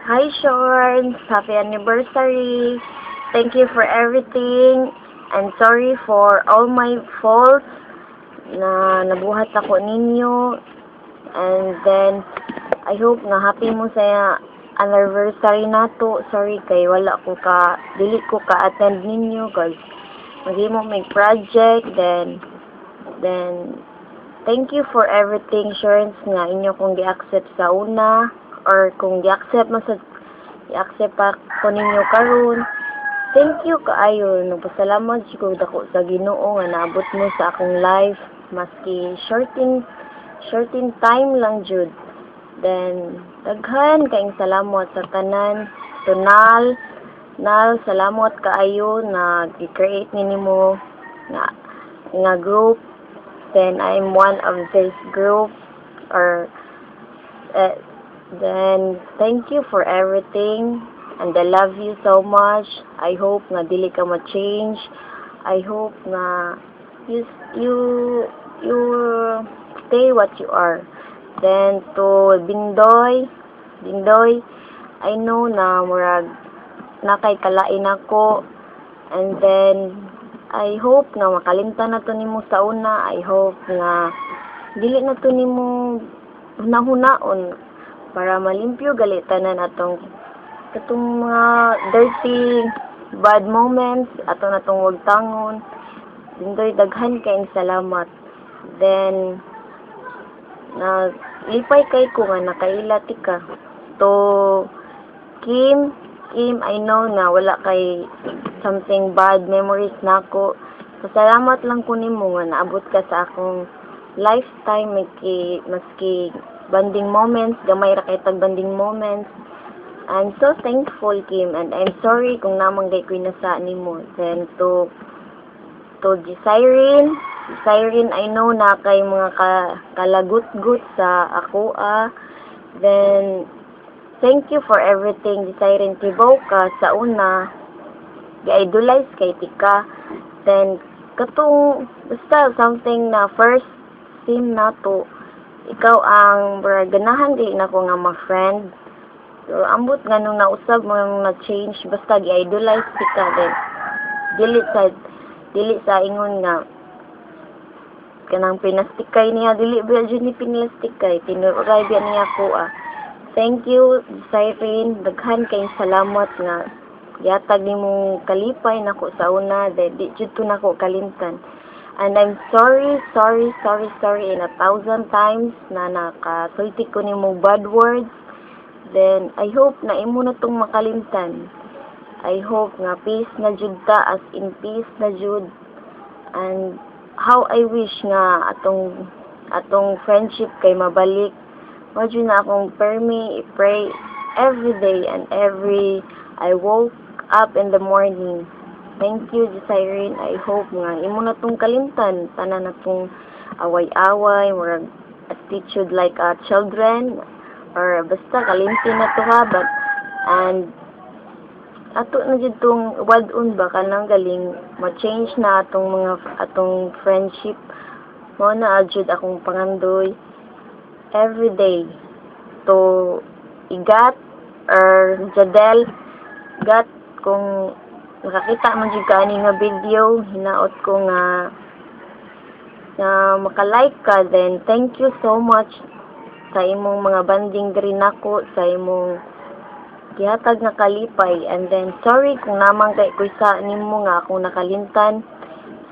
Hi, Shorn. Happy anniversary. Thank you for everything. And sorry for all my faults na nabuhat ako ninyo. And then, I hope na happy mo sa anniversary nato. Sorry kay wala ko dili ko attend ninyo cause mo may project. Then, thank you for everything, Shorns, nga inyo kong gi-accept sa una. Or kung i-accept pa ko ninyo karon. Thank you kaayo. Nagpasalamat siguro dako sa Ginoo nga naabot mo sa akong life maski shorting time lang jud. Then daghan kaayong salamat sa tanan. To Nal, salamat kaayo na gi-create nimo nga group. Then I'm one of this group or then, thank you for everything, and I love you so much. I hope nga dili ka ma-change. I hope nga you stay what you are. Then, to Bindoy, I know na murag nakay kalain ako, and then, I hope nga makalimtan na to nimo sa una. I hope nga dili na to nimo hunahunaon para malimpyo galitanan atong mga dirty bad moments atong natong wagtangon. Dindoy daghan kayong salamat. Then lipay kay ko nga nakailati ka. To Kim, I know na wala kay something bad memories nako. Pasalamat lang ko nimo nga naabot ka sa akong lifetime maski banding moments, gamay ra kay tag banding moments. I'm so thankful, Kim, and I'm sorry kung namanggay ko nasa nimo. Then to Siren, I know na kay mga kalagut-gut sa ako. Then thank you for everything, Siren. Tibaw ka sa una, gi-idolize kay tika. Then katong basta something na first scene nato, ikaw ang ganahan di na ko nga ma-friend. So, ambot nga nung nausab mo na-change, basta gi-idolize ka din. Dili sa ingon nga kanang pinastikay niya, dili ba dyan ni pinastikay, tinuray ba niya ko. Thank you, Siren. Daghan kayong salamat nga yatag ni mong kalipay nako sa una, di jud to nako kalimtan. And I'm sorry in 1,000 times na nakasulti ko ni mo bad words. Then, I hope na imo na tong makalimtan. I hope nga peace na jud ta, as in peace na jud. And how I wish nga atong friendship kay mabalik. Wajud na akong pray every day and I woke up in the morning. Thank you, Siren. I hope nga imo na tong kalimtan, tanan na tong away-away, murag attitude like children, or basta kalimtin na to ha, and ato na jud tong wadon ba kanang galing ma-change na atong friendship. Mo na jud akong pangandoy every day to Igat or Jadel Gat. Kung nakakita man jud ka ani nga video, hinaot ko nga maka-like ka. Then thank you so much sa imong mga banding diri nako, sa imong gihatag nga kalipay. And then sorry kung namang kay ko sa nimo nga akong nakalimtan.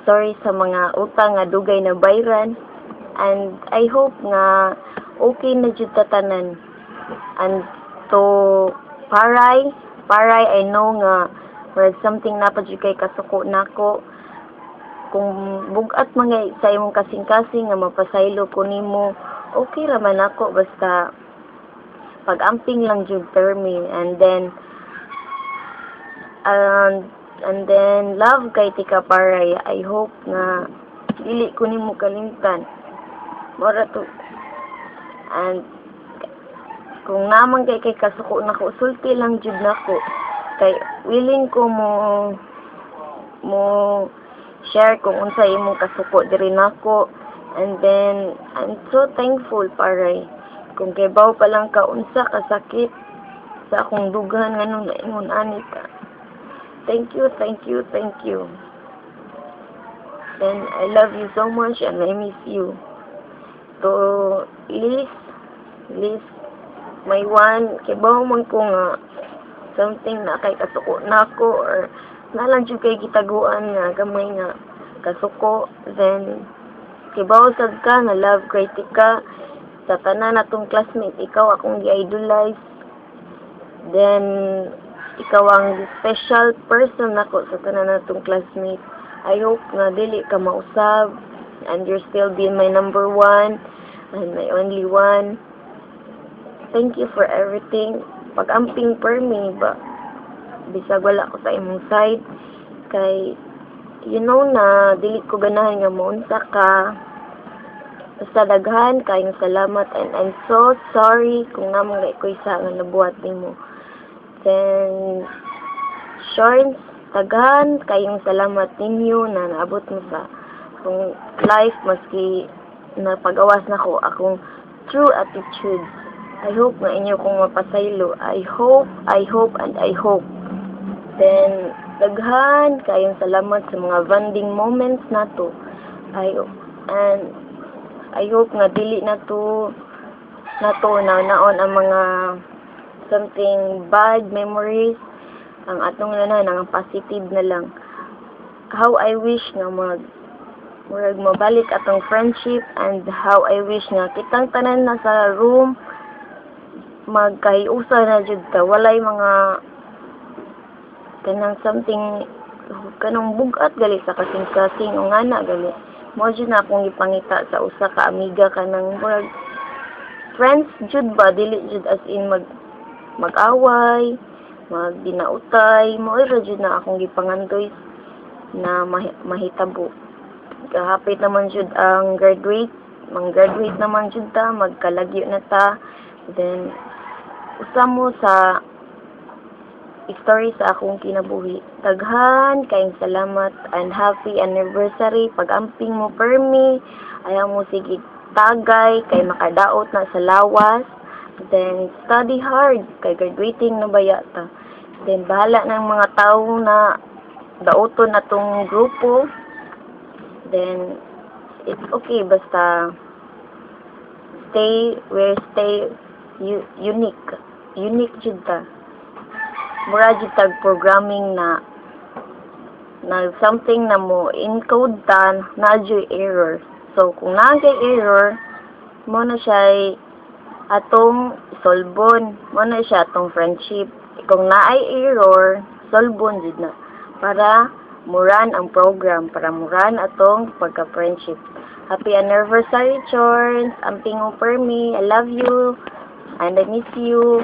Sorry sa mga utang nga dugay na bayran. And I hope nga okay na jud tatanan. And to Paray, I know nga something na pa jud kay kasuko nako. Kung bugat mga sa imong kasing-kasing nga mapasaylo ko nimo, okay ra man ako, basta pag-amping lang jud permi. And then love kay tika Paray. I hope nga dili ko nimo kalimtan. Mora to. And kung namang kay kasuko nako, sulti lang jud nako. Kay willing ko mo share kung unsa imong kasuko diri nako. And then I'm so thankful, Paray. Kung kibaw pa lang ka unsa kasakit sa akong dugan nga nung naingon ani ka. Thank you, thank you, thank you. And I love you so much and I miss you. To Liz, may one, kibaw man ko nga something na kay kasuko na ako or nalang jud kay gitaguan nga gamay nga kasuko, then kibaw sad ka nga love critic ka sa tanan natong classmate, ikaw akong gi-idolize, then ikaw ang special person nako sa tanan natong classmate. I hope nga dili ka mausab and you're still being my number one and my only one. Thank you for everything. Pag-amping per me ba, bisag wala ko sa imong side, kay you know na dili ko ganahan nga maunsa ka. Basta daghan kayong salamat and I'm so sorry kung namang ko isa nga nabuhat nimo. Then Shorns, daghan kayong salamat ninyo na naabot mo sa akong life maski na pag-awas na ko akong true attitude. I hope nga inyo kong mapasaylo. I hope, and I hope. Then, daghan kayong salamat sa mga bonding moments na to. And I hope nga dili na to naon ang mga something bad memories. Ang atong na ang positive na lang. How I wish nga mabalik atong friendship, and how I wish nga kitang tanan na sa room magkahiusa na jud ta, walay mga kanang something kanang bugat gali sa kasing-kasing o ngana gali mo jud na akong ipangita sa usa ka amiga kanang murag friends jud ba, dili jud as in mag-away, magdinautay, mo ra jud na akong gipangandoy na mahitabo. Kahapit naman jud ang mag-graduate naman jud ta, magkalagyo na ta. Then usa mo sa story sa akong kinabuhi. Daghan kayong salamat and happy anniversary. Pag-amping mo per me, ayaw mo sige tagay kay makadaot na sa lawas. Then study hard kay graduating na bayata. Then bahala ng mga tao na daoton atong grupo. Then it's okay basta stay unique jud ta. Mura jud tag programming na something na mo encode ta na jud error. So kung naagay error mo na siya atong solbon, mo na siya atong friendship. Kung naay error, solbon jud na para muran ang program, para muran atong pagka-friendship. Happy anniversary, Chorns. Amping mo per me. I love you and I miss you.